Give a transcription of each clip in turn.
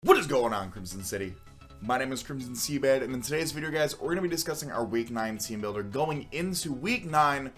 What is going on, Crimson City? My name is Crimson CBAD, and in today's video, guys, we're going to be discussing our Week 9 team builder going into Week 9,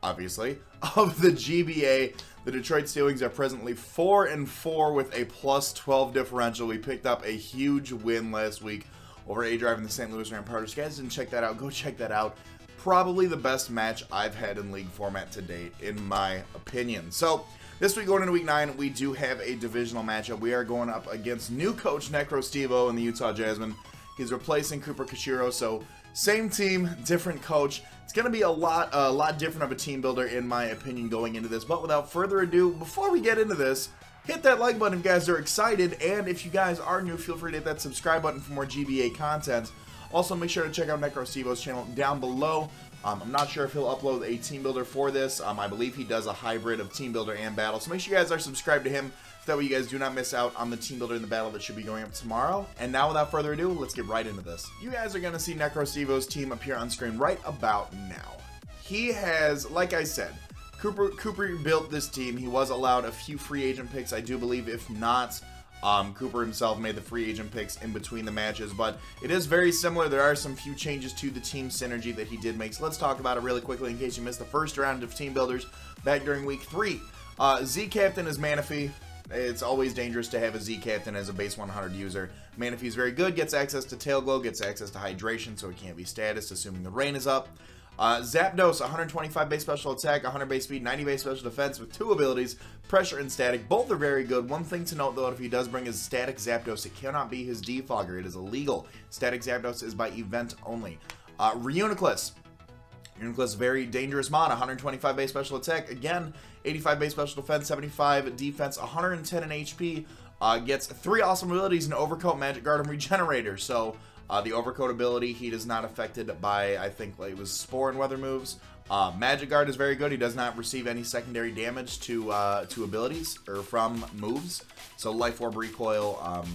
obviously, of the GBA. The Detroit Steel Wings are presently 4-4 with a plus 12 differential. We picked up a huge win last week over A-Drive in the St. Louis Ramparters. Guys, didn't check that out. Go check that out. Probably the best match I've had in League format to date, in my opinion. So, this week going into Week 9, we do have a divisional matchup. We are going up against new coach Necro Stevo and the Utah Jasmine. He's replacing Cooper Kashiro, so same team, different coach. It's going to be a lot different of a team builder, in my opinion, going into this. But without further ado, before we get into this, hit that like button if you guys are excited. And if you guys are new, feel free to hit that subscribe button for more GBA content. Also, make sure to check out Necro Stevo's channel down below. I'm not sure if he'll upload a team builder for this. I believe he does a hybrid of team builder and battle. So make sure you guys are subscribed to him. So that way you guys do not miss out on the team builder and the battle that should be going up tomorrow. And now, without further ado, let's get right into this. You guys are going to see Necro Stevo's team appear on screen right about now. He has, like I said, Cooper built this team. He was allowed a few free agent picks, I do believe. If not, Cooper himself made the free agent picks in between the matches, but it is very similar. There are some few changes to the team synergy that he did make, so let's talk about it really quickly in case you missed the first round of team builders back during Week 3. Z-Captain is Manaphy. It's always dangerous to have a Z-Captain as a base 100 user. Manaphy is very good, gets access to Tail Glow, gets access to Hydration, so it can't be status, assuming the rain is up. Zapdos, 125 base special attack, 100 base speed, 90 base special defense with 2 abilities, pressure and static. Both are very good. One thing to note, though, if he does bring his static Zapdos, it cannot be his defogger. It is illegal. Static Zapdos is by event only. Reuniclus. Reuniclus, very dangerous mon, 125 base special attack, again, 85 base special defense, 75 defense, 110 in HP, gets 3 awesome abilities in Overcoat, Magic Guard, and Regenerator. So, the Overcoat ability, he is not affected by, I think, like, it was Spore and Weather moves. Magic Guard is very good. He does not receive any secondary damage to abilities, or from moves. So, Life Orb Recoil,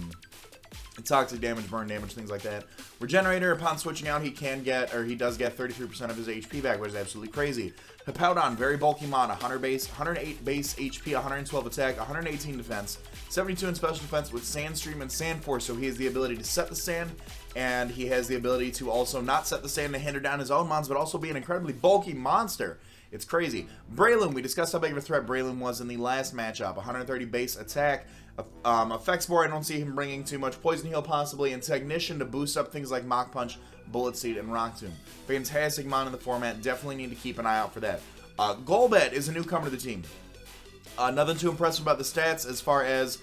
Toxic damage, burn damage, things like that. Regenerator, upon switching out, he does get 33% of his HP back, which is absolutely crazy. Hippowdon, very bulky mon, 108 base HP, 112 attack, 118 defense, 72 in special defense with Sandstream and Sand Force, so he has the ability to set the sand, and he has the ability to also not set the sand to hinder down his own mons, but also be an incredibly bulky monster. It's crazy. Breloom, we discussed how big of a threat Breloom was in the last matchup. 130 base attack. Effect Spore, I don't see him bringing too much. Poison Heal possibly, and Technician to boost up things like Mach Punch, Bullet Seed, and Rock Tomb. Fantastic mon in the format. Definitely need to keep an eye out for that. Golbat is a newcomer to the team. Nothing too impressive about the stats as far as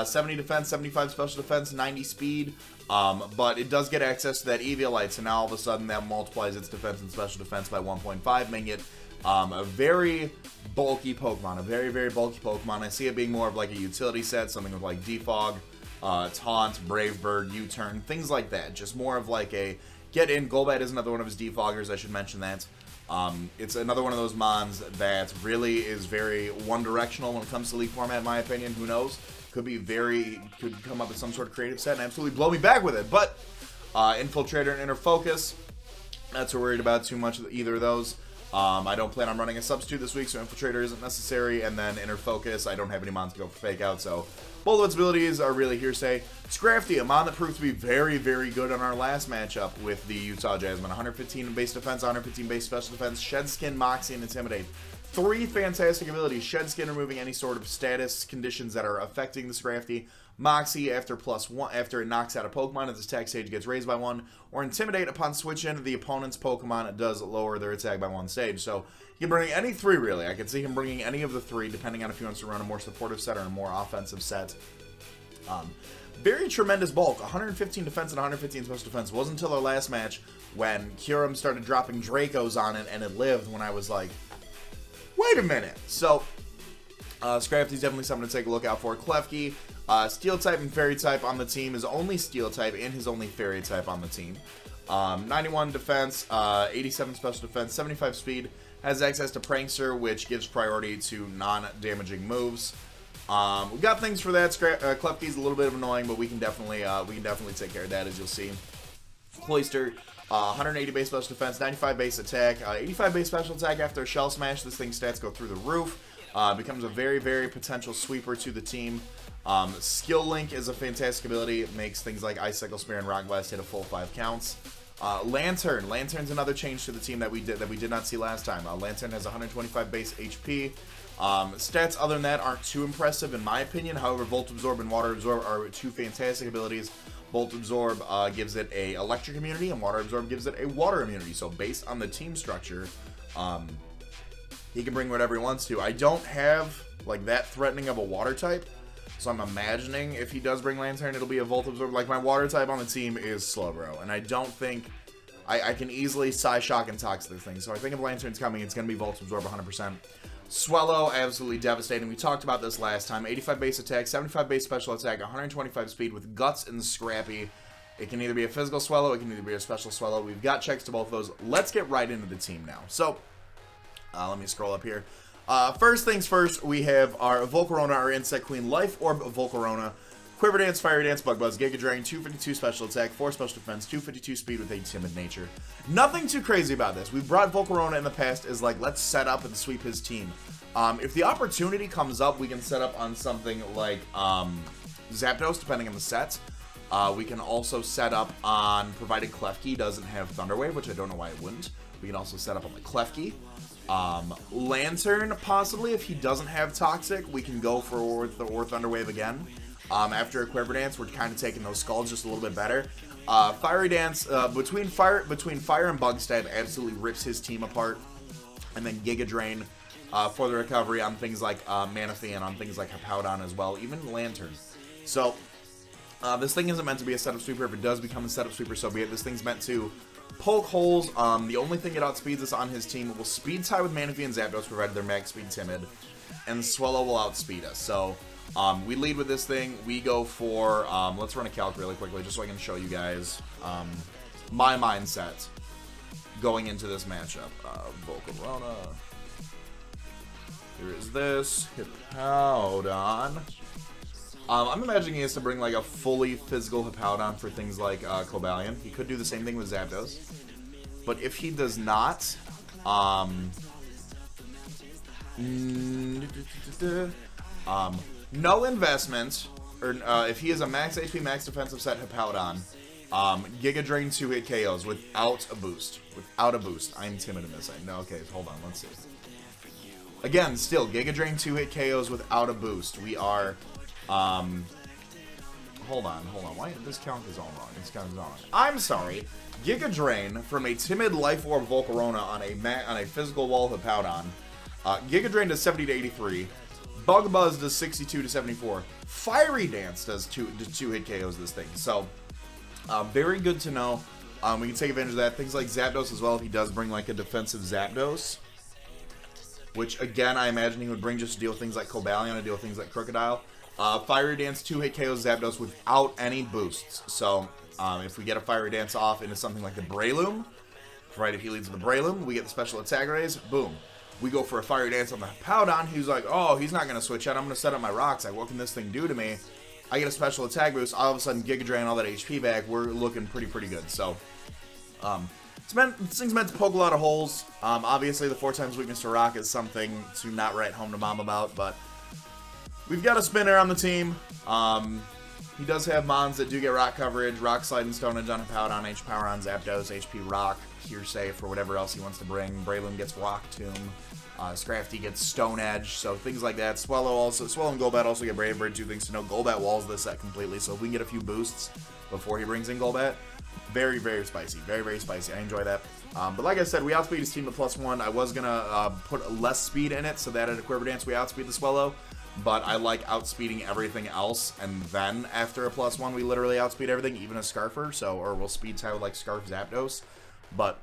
70 defense, 75 special defense, 90 speed. But it does get access to that Eviolite, so now all of a sudden that multiplies its defense and special defense by 1.5, making it a very bulky Pokemon, a very, very bulky Pokemon. I see it being more of like a utility set, something with like Defog, Taunt, Brave Bird, U-Turn, things like that. Just more of like a get in. Golbat is another one of his defoggers, I should mention that. It's another one of those mons that really is very one-directional when it comes to League format, in my opinion. Who knows? Could come up with some sort of creative set and absolutely blow me back with it. But Infiltrator and Inner Focus, not too worried about too much of either of those. I don't plan on running a substitute this week, so Infiltrator isn't necessary, and then Inner Focus, I don't have any mons to go for Fake Out, so both of its abilities are really hearsay. Scrafty, a mon that proved to be very, very good on our last matchup with the Utah Jasmine. 115 in base defense, 115 base special defense, Shed Skin, Moxie, and Intimidate. 3 fantastic abilities. Shed Skin, removing any sort of status conditions that are affecting the Scrafty. Moxie, after it knocks out a Pokemon, its attack stage gets raised by 1. Or Intimidate, upon switch in the opponent's Pokemon, it does lower their attack by 1 stage. So, he can bring any 3, really. I could see him bringing any of the 3, depending on if he wants to run a more supportive set or a more offensive set. Very tremendous bulk. 115 defense and 115 special defense. It wasn't until our last match when Kyurem started dropping Dracos on it, and it lived, when I was like, wait a minute. So, Scrafty's definitely something to take a look out for. Klefki, Steel type and Fairy type on the team, is only Steel type and his only Fairy type on the team. 91 defense, 87 special defense, 75 speed, has access to Prankster, which gives priority to non-damaging moves. We've got things for that. Klefki's a little bit annoying, but we can definitely take care of that, as you'll see. Cloyster, 180 base special defense, 95 base attack, 85 base special attack after a Shell Smash. This thing's stats go through the roof. Becomes a very, very potential sweeper to the team. Skill Link is a fantastic ability. It makes things like Ice Cycle, Spear, and Rock Blast hit a full 5 counts. Lantern's another change to the team that we did not see last time. Lantern has 125 base HP. Stats other than that aren't too impressive in my opinion. However, Volt Absorb and Water Absorb are two fantastic abilities. Volt Absorb gives it a electric immunity, and Water Absorb gives it a water immunity. So based on the team structure, he can bring whatever he wants to. I don't have like that threatening of a water type, so I'm imagining if he does bring Lantern, it'll be a Volt Absorb. Like, my water type on the team is Slowbro, and I don't think I can easily Psyshock and Tox this thing. So I think if Lantern's coming, it's going to be Volt Absorb 100%. Swellow, absolutely devastating. We talked about this last time. 85 base attack, 75 base special attack, 125 speed with Guts and Scrappy. It can either be a physical Swellow, it can either be a special Swellow. We've got checks to both of those. Let's get right into the team now. So, let me scroll up here. First things first, we have our Volcarona, our Insect Queen, Life Orb of Volcarona, Quiver Dance, Fire Dance, Bug Buzz, Giga Drain, 252 special attack, 4 special defense, 252 speed with a timid nature. Nothing too crazy about this. We've brought Volcarona in the past as like, let's set up and sweep his team. If the opportunity comes up, we can set up on something like Zapdos, depending on the set. We can also set up on, provided Klefki doesn't have Thunder Wave, which I don't know why it wouldn't. We can also set up on the Klefki. Lantern, possibly, if he doesn't have Toxic, we can go for or Thunder Wave again. After a Quiver Dance, we're kind of taking those skulls just a little bit better. Fiery Dance, between Fire and Bug Stab, absolutely rips his team apart. And then Giga Drain for the recovery on things like Manaphy and on things like Hippowdon as well, even Lantern. So, this thing isn't meant to be a setup sweeper. If it does become a setup sweeper, so be it. This thing's meant to poke holes. The only thing it outspeeds us on his team will speed tie with Manaphy and Zapdos, provided they're max speed timid, and Swellow will outspeed us. So, we lead with this thing. We go for, let's run a calc really quickly just so I can show you guys my mindset going into this matchup. Volcarona. Here is this. Hippowdon. I'm imagining he has to bring like a fully physical Hippowdon for things like Cobalion. He could do the same thing with Zapdos. But if he does not, no investment, or if he is a max HP, max defensive set Hippowdon, Giga Drain 2-hit KOs without a boost. Without a boost. I'm timid in this. No, okay, hold on, let's see. Again, still, Giga Drain 2-hit KOs without a boost. We are, hold on, why, this count is all wrong, this count is all wrong. I'm sorry, Giga Drain from a timid Life Orb Volcarona on a physical wall Hippowdon. Giga Drain does 70 to 83. Bug Buzz does 62 to 74. Fiery Dance does two hit KOs this thing. So, very good to know. We can take advantage of that. Things like Zapdos as well, if he does bring like a defensive Zapdos. Which, again, I imagine he would bring just to deal with things like Cobalion and deal with things like Crocodile. Fiery Dance 2-hit KOs Zapdos without any boosts. So, if we get a Fiery Dance off into something like the Breloom, provided he leads with the Breloom, we get the special attack raise, boom. We go for a Fiery Dance on the Hippowdon. He's like, oh, he's not going to switch out. I'm going to set up my rocks. Like, what can this thing do to me? I get a special attack boost. All of a sudden, Giga Drain all that HP back. We're looking pretty good. So, this thing's meant to poke a lot of holes. Obviously, the 4x weakness to rock is something to not write home to mom about. But we've got a spinner on the team. He does have mons that do get rock coverage. Rock Slide and Stone Edge on Hippowdon. H Power on Zapdos. HP Rock. Hearsay for whatever else he wants to bring. Breloom gets Rock Tomb. Scrafty gets Stone Edge, so things like that. Swellow and Golbat also get Brave Bird, two things to know. Golbat walls this set completely, so if we can get a few boosts before he brings in Golbat, very spicy. Very spicy. I enjoy that. But like I said, we outspeed his team to +1. I was going to put less speed in it, so that at a Quiver Dance we outspeed the Swellow, but I like outspeeding everything else, and then after a +1 we literally outspeed everything, even a Scarfer, or we'll speed tie with like Scarf Zapdos, but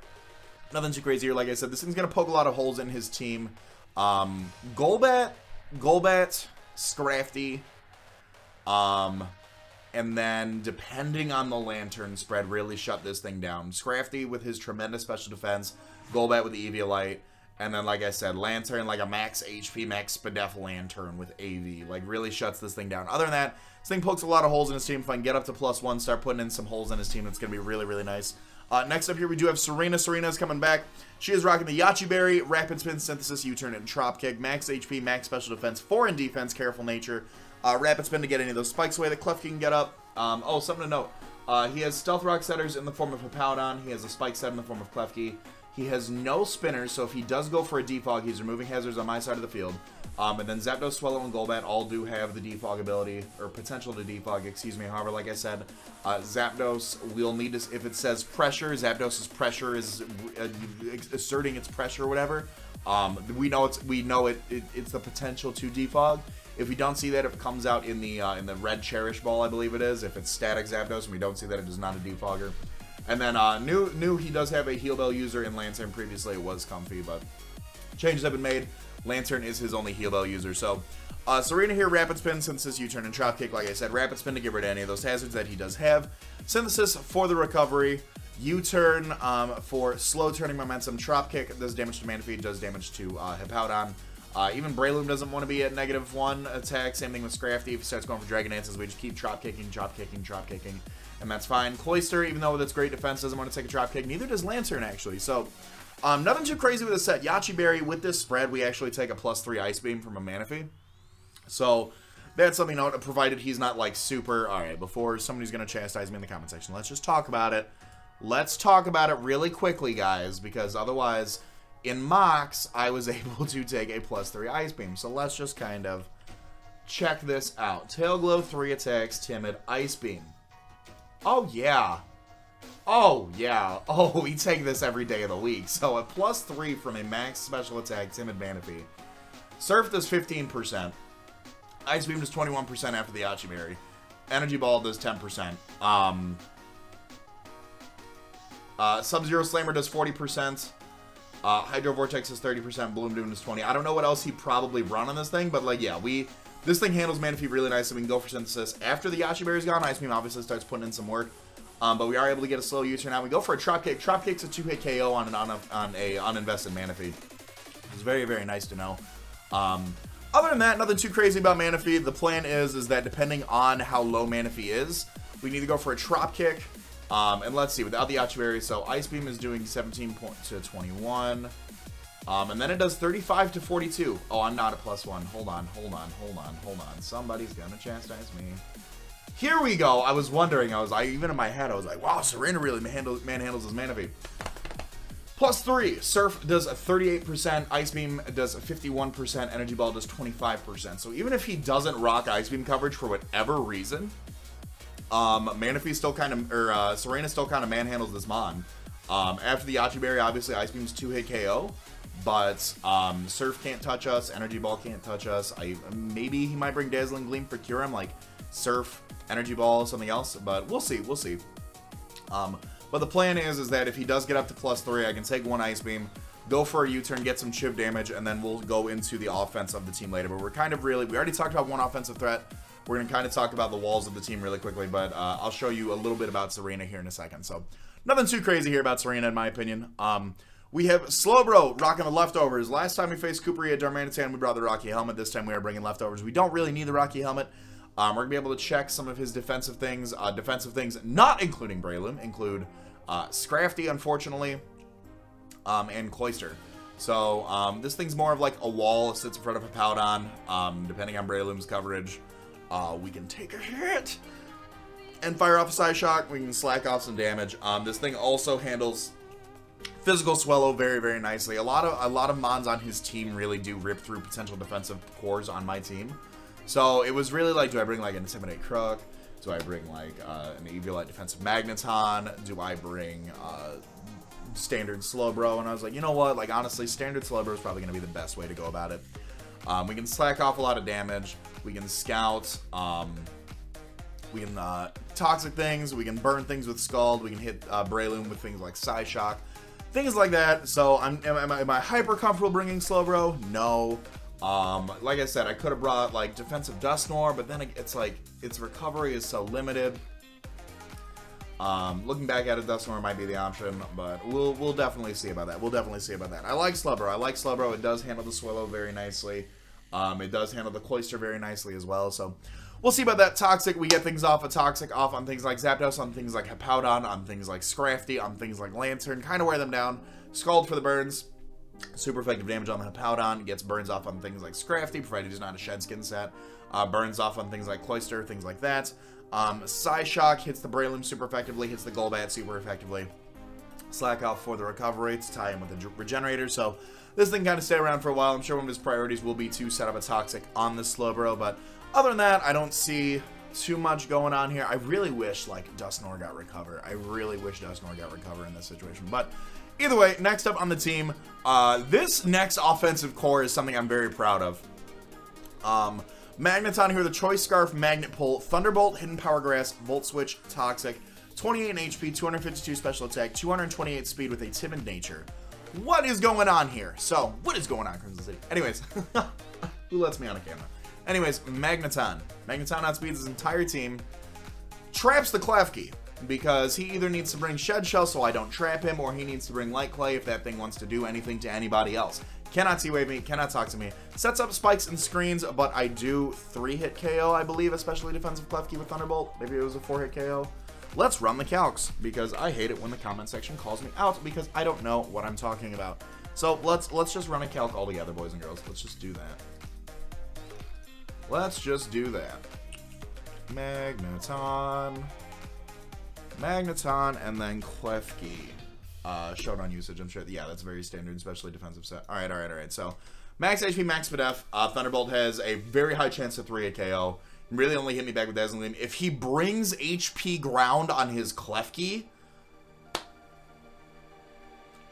nothing too crazy here. Like I said, this thing's going to poke a lot of holes in his team. Golbat, Scrafty, and then depending on the Lantern spread, really shut this thing down. Scrafty with his tremendous special defense, Golbat with the Eviolite, and then, like I said, Lantern like a max HP, max Spadef Lantern with AV. Like, really shuts this thing down. Other than that, this thing pokes a lot of holes in his team. If I can get up to +1, start putting in some holes in his team, it's going to be really nice. Next up here, we do have Serena. Serena's coming back. She is rocking the Yachi Berry, Rapid Spin, Synthesis, U-Turn, and Trop Kick. Max HP, max special defense, 4 in defense, Careful Nature. Rapid Spin to get any of those spikes away that Klefki can get up. Oh, something to note. He has Stealth Rock setters in the form of Hippowdon. He has a Spike set in the form of Klefki. He has no spinners, so if he does go for a Defog, he's removing hazards on my side of the field. And then Zapdos, Swellow, and Golbat all do have the Defog ability, or potential to Defog, excuse me. However, like I said, Zapdos will need to, if it says pressure, Zapdos's pressure is asserting its pressure or whatever. We know it's the potential to Defog. If we don't see that, if it comes out in the red Cherish Ball, I believe it is. If it's static Zapdos and we don't see that, it is not a Defogger. And then new he does have a Heal Bell user in Lantern. Previously it was Comfy, but changes have been made. Lantern is his only Heal Bell user. So Serena here, Rapid Spin, Synthesis, U-Turn, and Chop Kick. Like I said, Rapid Spin to get rid of any of those hazards that he does have. Synthesis for the recovery. U-Turn for slow turning momentum. Chop Kick does damage to Manaphy, does damage to Hippowdon. Even Breloom doesn't want to be at -1 attack. Same thing with Scrafty. If he starts going for Dragon Dances, we just keep Chop Kicking, Chop Kicking, Chop Kicking. And that's fine. Cloyster, even though that's great defense, doesn't want to take a Chop Kick. Neither does Lantern, actually. So, nothing too crazy with the set. Yachi Berry, with this spread, we actually take a +3 Ice Beam from a Manaphy. So, that's something to note, provided he's not, like, super... Alright, before somebody's going to chastise me in the comment section, let's just talk about it. Let's talk about it really quickly, guys, because otherwise... In Mox, I was able to take a +3 Ice Beam. So let's just kind of check this out. Tail Glow, 3 attacks, Timid, Ice Beam. Oh, yeah. Oh, yeah. Oh, we take this every day of the week. So a +3 from a max special attack, Timid Manaphy. Surf does 15%. Ice Beam does 21% after the Yachi Berry. Energy Ball does 10%. Sub-Zero Slammer does 40%. Hydro Vortex is 30%, Bloom Doom is 20%. I don't know what else he'd probably run on this thing, but like, yeah, this thing handles Manaphy really nice, so we can go for Synthesis. After the Yachi Berry's gone, Ice Beam obviously starts putting in some work, but we are able to get a slow U-turn out. We go for a Trop Kick. Trop Kick's a 2-hit KO on a uninvested Manaphy. It's very, very nice to know. Other than that, nothing too crazy about Manaphy. The plan is that depending on how low Manaphy is, we need to go for a Trop Kick. And let's see, without the Yachi Berry, so Ice Beam is doing 17 to 21. And then it does 35 to 42. Oh, I'm not a +1. Hold on. Somebody's gonna chastise me. Here we go. I was wondering, even in my head, I was like, wow, Serena really manhandles his Manaphy. +3. Surf does 38%. Ice Beam does 51%. Energy Ball does 25%. So even if he doesn't rock Ice Beam coverage for whatever reason, Manaphy still kind of, or Serena still kind of manhandles this Mon. After the Yachi Berry, obviously Ice Beam's 2-hit KO, but Surf can't touch us, Energy Ball can't touch us. Maybe he might bring Dazzling Gleam for Kyurem, like Surf, Energy Ball, something else, but we'll see, but the plan is that if he does get up to +3, I can take 1 Ice Beam, go for a U-turn, get some chip damage, and then we'll go into the offense of the team later. But we're kind of we already talked about one offensive threat. We're going to kind of talk about the walls of the team really quickly, but I'll show you a little bit about Serena here in a second. So, nothing too crazy here about Serena, in my opinion. We have Slowbro rocking the leftovers. Last time we faced Coopery at Darmanitan, we brought the Rocky Helmet. This time we are bringing leftovers. We don't really need the Rocky Helmet. We're going to be able to check some of his defensive things. Defensive things not including Breloom include Scrafty, unfortunately, and Cloyster. So, this thing's more of like a wall. It sits in front of a Hippowdon. Depending on Breloom's coverage, we can take a hit and fire off a Psy Shock. We can slack off some damage. This thing also handles physical Swellow very, very nicely. A lot of Mons on his team really do rip through potential defensive cores on my team. So it was really like, do I bring like an Intimidate Crook? Do I bring like an Eviolite defensive Magneton? Do I bring standard Slowbro? And I was like, you know what? Like honestly, standard Slowbro is probably going to be the best way to go about it. We can slack off a lot of damage. We can scout. We can toxic things. We can burn things with Scald. We can hit Breloom with things like Psy Shock. Things like that. So am I hyper comfortable bringing Slowbro? No. Like I said, I could have brought like defensive Dusknoir, but then it's like its recovery is so limited. Looking back at it, Dusknoir might be the option, but we'll definitely see about that. I like Slowbro. It does handle the Swellow very nicely. It does handle the Cloyster very nicely as well. So we'll see about that. Toxic, we get things off of Toxic, off on things like Zapdos, on things like Hippowdon, on things like Scrafty, on things like Lantern. Kind of wear them down. Scald for the burns. Super effective damage on the Hippowdon. Gets burns off on things like Scrafty, provided he's not a Shed Skin set. burns off on things like Cloyster, things like that. Psyshock hits the Breloom super effectively, hits the Golbat super effectively. Slack off for the recovery to tie in with the regenerator, so this thing kind of stay around for a while. I'm sure one of his priorities will be to set up a Toxic on the Slowbro, but other than that, I don't see too much going on here. I really wish, like, Dusknoir got Recover. I really wish Dusknoir got Recover in this situation, but either way, next up on the team, this next offensive core is something I'm very proud of. Magneton here, the Choice Scarf, Magnet Pull, Thunderbolt, Hidden Power Grass, Volt Switch, Toxic, 28 HP, 252 special attack, 228 speed with a timid nature. What is going on here? So, what is going on, Crimson City? Anyways, who lets me on a camera? Anyways, Magneton. Magneton outspeeds his entire team, traps the Klefki, because he either needs to bring Shed Shell so I don't trap him, or he needs to bring Light Clay if that thing wants to do anything to anybody else. Cannot T-Wave me, cannot talk to me. Sets up spikes and screens, but I do 3-hit KO, I believe, especially defensive Klefki with Thunderbolt. Maybe it was a 4-hit KO. Let's run the calcs, because I hate it when the comment section calls me out, because I don't know what I'm talking about. So let's just run a calc all together, boys and girls. Let's just do that. Let's just do that. Magneton, and then Klefki. Showdown usage, I'm sure. Yeah, that's very standard, especially defensive set. Alright. So, max HP, max SPDF. Thunderbolt has a very high chance of 3-hit KO. Really only hit me back with Dazzling Gleam. If he brings HP ground on his Klefki,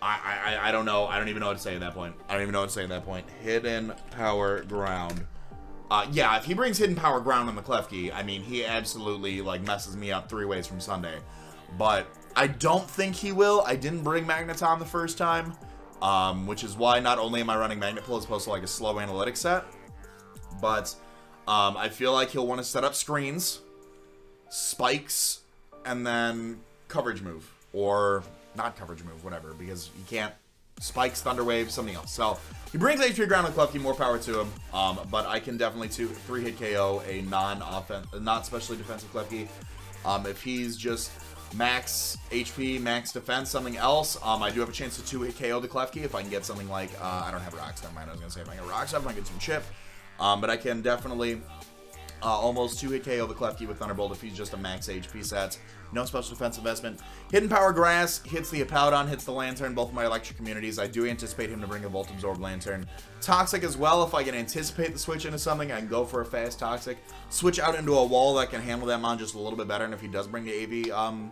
I don't know. I don't even know what to say at that point. Hidden Power Ground. Yeah, if he brings Hidden Power Ground on the Klefki, I mean, he absolutely, like, messes me up 3 ways from Sunday. But I don't think he will. I didn't bring Magneton the first time, which is why not only am I running Magnet Pull as opposed to, like, a slow analytics set, but I feel like he'll want to set up screens, spikes, and then coverage move. Or not coverage move, whatever, because you can't spikes, thunder wave, something else. So he brings HP ground on Klefki, more power to him. But I can definitely 3-hit KO a not specially defensive Klefki. If he's just max HP, max defense, something else, I do have a chance to 2-hit KO the Klefki if I can get something like I don't have Rock Stuff. I was gonna say if I get Rock Stuff, I can get some chip. But I can definitely almost 2-hit KO the Klefki with Thunderbolt if he's just a max HP set. No special defense investment. Hidden Power Grass hits the Hippowdon, hits the Lantern, both of my electric communities. I do anticipate him to bring a Volt Absorb Lantern. Toxic as well, if I can anticipate the switch into something, I can go for a fast Toxic. Switch out into a wall that can handle that mon just a little bit better, and if he does bring the AV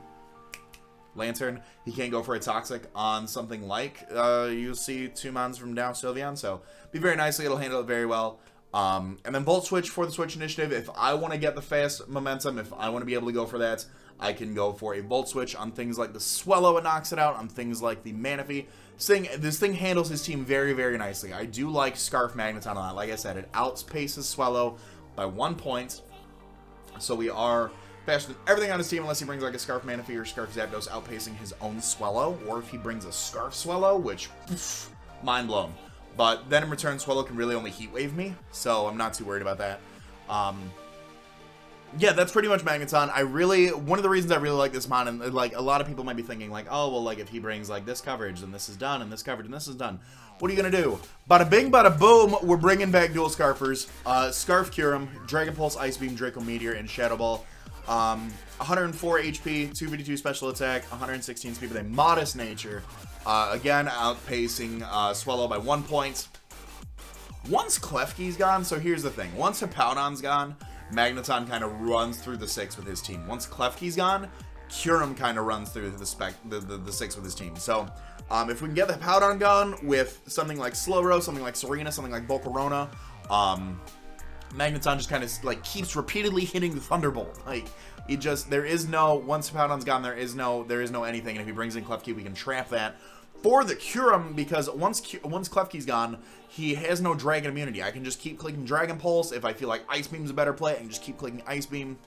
Lantern, he can't go for a Toxic on something like, you'll see 2 mons from down Sylveon, so be very nicely, it'll handle it very well. And then Volt Switch for the Switch Initiative. If I want to get the fast momentum, if I want to be able to go for that, I can go for a Volt Switch on things like the Swellow, it knocks it out, on things like the Manaphy. This thing handles his team very, very nicely. I do like Scarf Magneton a lot. Like I said, it outpaces Swellow by 1 point. So we are faster than everything on his team, unless he brings like a Scarf Manaphy or Scarf Zapdos outpacing his own Swellow. Or if he brings a Scarf Swellow, which, poof, mind blown. But then in return, Swellow can really only Heat Wave me, so I'm not too worried about that. Yeah, that's pretty much Magneton. One of the reasons I really like this mon, and like a lot of people might be thinking like, oh, well, like if he brings like this coverage, then this is done, and this coverage, and this is done. What are you gonna do? Bada bing, bada boom, we're bringing back dual Scarfers. Scarf Kyurem, Dragon Pulse, Ice Beam, Draco Meteor, and Shadow Ball. 104 HP, 252 special attack, 116 speed with a modest nature. Again, outpacing Swellow by 1 point. Once Klefki's gone, so here's the thing. Once Hippowdon's gone, Magneton kind of runs through the 6 with his team. Once Klefki's gone, Kyurem kind of runs through the 6 with his team. So, if we can get the Hippowdon gone with something like Slowbro, something like Serena, something like Volcarona, Magneton just kind of like keeps repeatedly hitting the Thunderbolt. Like there is no, once Hippowdon's gone, there is no anything. And if he brings in Klefki, we can trap that for the Kyurem, because once Klefki's gone, he has no Dragon immunity. I can just keep clicking Dragon Pulse. If I feel like Ice Beam's a better play, I can just keep clicking Ice Beam.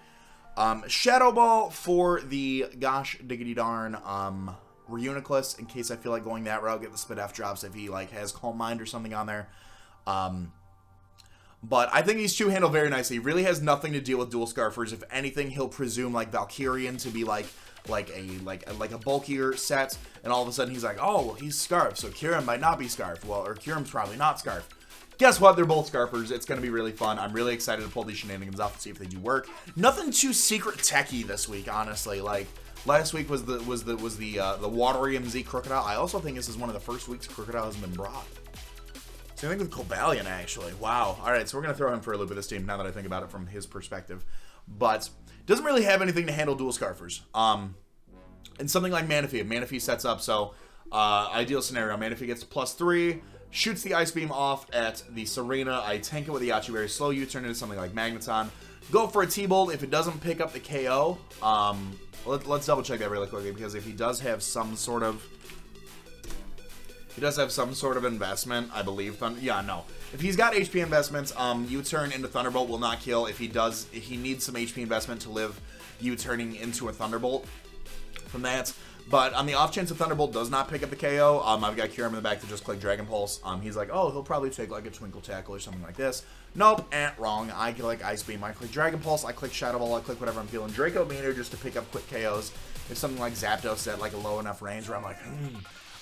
Shadow Ball for the gosh diggity darn Reuniclus, in case I feel like going that route, get the SPDF drops if he like has Calm Mind or something on there. But I think these two handle very nicely. He really has nothing to deal with dual Scarfers. If anything, he'll presume like Valkyrian to be like a bulkier set, and all of a sudden he's like, oh, well, he's Scarf, so Kyurem might not be Scarf. Well, or Kyurem's probably not Scarf. guess what? They're both Scarfers. It's going to be really fun. I'm really excited to pull these shenanigans off and see if they do work. Nothing too secret techy this week, honestly. Like, last week was the Waterium Z Crocodile. I also think this is one of the first weeks Crocodile hasn't been brought. Same thing with Cobalion, actually. Wow. All right, so we're going to throw him for a loop of this team now that I think about it from his perspective. But doesn't really have anything to handle dual Scarfers. And something like Manaphy. If Manaphy sets up, so ideal scenario, Manaphy gets +3, shoots the Ice Beam off at the Serena. I tank it with the Yachiberry, slow U-turn into something like Magneton. Go for a T-Bolt. If it doesn't pick up the KO, let's double check that really quickly, because if he does have some sort of investment, I believe. Yeah, no. If he's got HP investments, U-turn into Thunderbolt will not kill. If he needs some HP investment to live U-turning into a Thunderbolt from that. But on the off chance a Thunderbolt does not pick up the KO, I've got Kyurem in the back to just click Dragon Pulse. He's like, oh, he'll probably take like a Twinkle Tackle or something like this. Nope, wrong. I click Ice Beam, I click Dragon Pulse, I click Shadow Ball, I click whatever I'm feeling. Draco Meter just to pick up quick KOs. If something like Zapdos at like a low enough range where I'm like,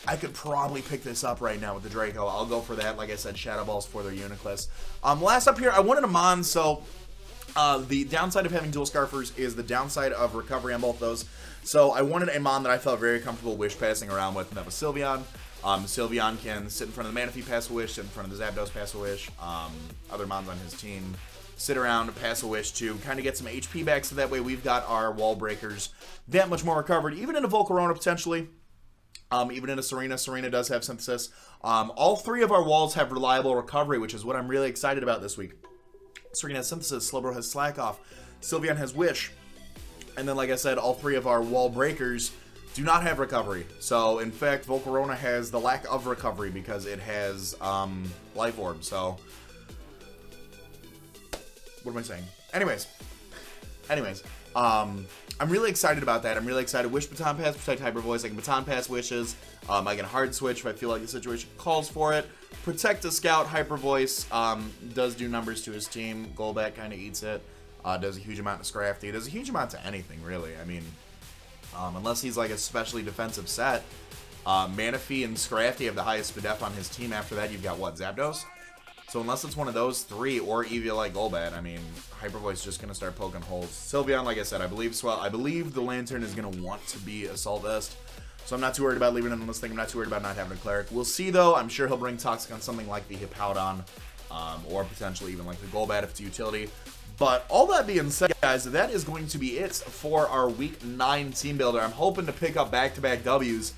I could probably pick this up right now with the Draco. I'll go for that. Like I said, Shadow Balls for their Uniclus. Last up here, I wanted a Mon, so the downside of having dual Scarfers is the downside of recovery on both those. So I wanted a Mon that I felt very comfortable Wish passing around with, and that was Sylveon. Sylveon can sit in front of the Manaphy, pass a Wish, sit in front of the Zapdos, pass a Wish. Other Mons on his team sit around, pass a Wish to kind of get some HP back, so that way we've got our Wall Breakers that much more recovered, even in a Volcarona potentially. Even in a Serena. Serena does have Synthesis. All three of our walls have reliable recovery, which is what I'm really excited about this week. Serena has Synthesis, Slowbro has Slack Off, Sylveon has Wish, and then, like I said, all three of our wall breakers do not have recovery. So, in fact, Volcarona has the lack of recovery because it has Life Orb. So, what am I saying? Anyways, I'm really excited about that. I'm really excited. Wish Baton Pass, Protect Hyper Voice. I can Baton Pass Wishes. I can Hard Switch if I feel like the situation calls for it. Protect a Scout, Hyper Voice does do numbers to his team. Golbat kind of eats it. Does a huge amount to Scrafty. Does a huge amount to anything, really. I mean, unless he's like a specially defensive set. Manaphy and Scrafty have the highest SPDF on his team. After that, you've got, what, Zapdos? So unless it's one of those three, or Eevee like Golbat, I mean, Hyper Voice is just going to start poking holes. Sylveon, like I said, I believe the Lantern is going to want to be Assault Vest. So I'm not too worried about leaving it on this thing. I'm not too worried about not having a Cleric. We'll see, though. I'm sure he'll bring Toxic on something like the Hippowdon, or potentially even like the Golbat if it's a utility. But all that being said, guys, that is going to be it for our Week 9 Team Builder. I'm hoping to pick up back-to-back Ws.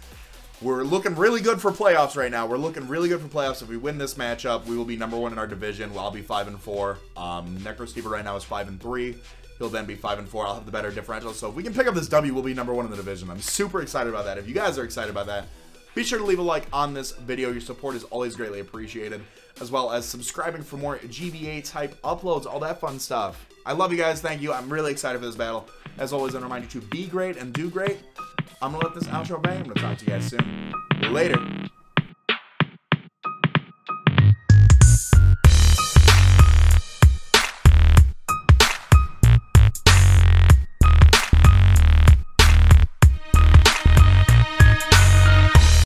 We're looking really good for playoffs right now. We're looking really good for playoffs. If we win this matchup, we will be #1 in our division. Well, I'll be 5-4. Necrosteeper right now is 5-3. He'll then be 5-4. I'll have the better differential. So if we can pick up this W, we'll be #1 in the division. I'm super excited about that. If you guys are excited about that, be sure to leave a like on this video. Your support is always greatly appreciated, as well as subscribing for more GBA type uploads, all that fun stuff. I love you guys. Thank you. I'm really excited for this battle. As always, I remind you to be great and do great. I'm going to let this outro bang. I'm going to talk to you guys soon. Later.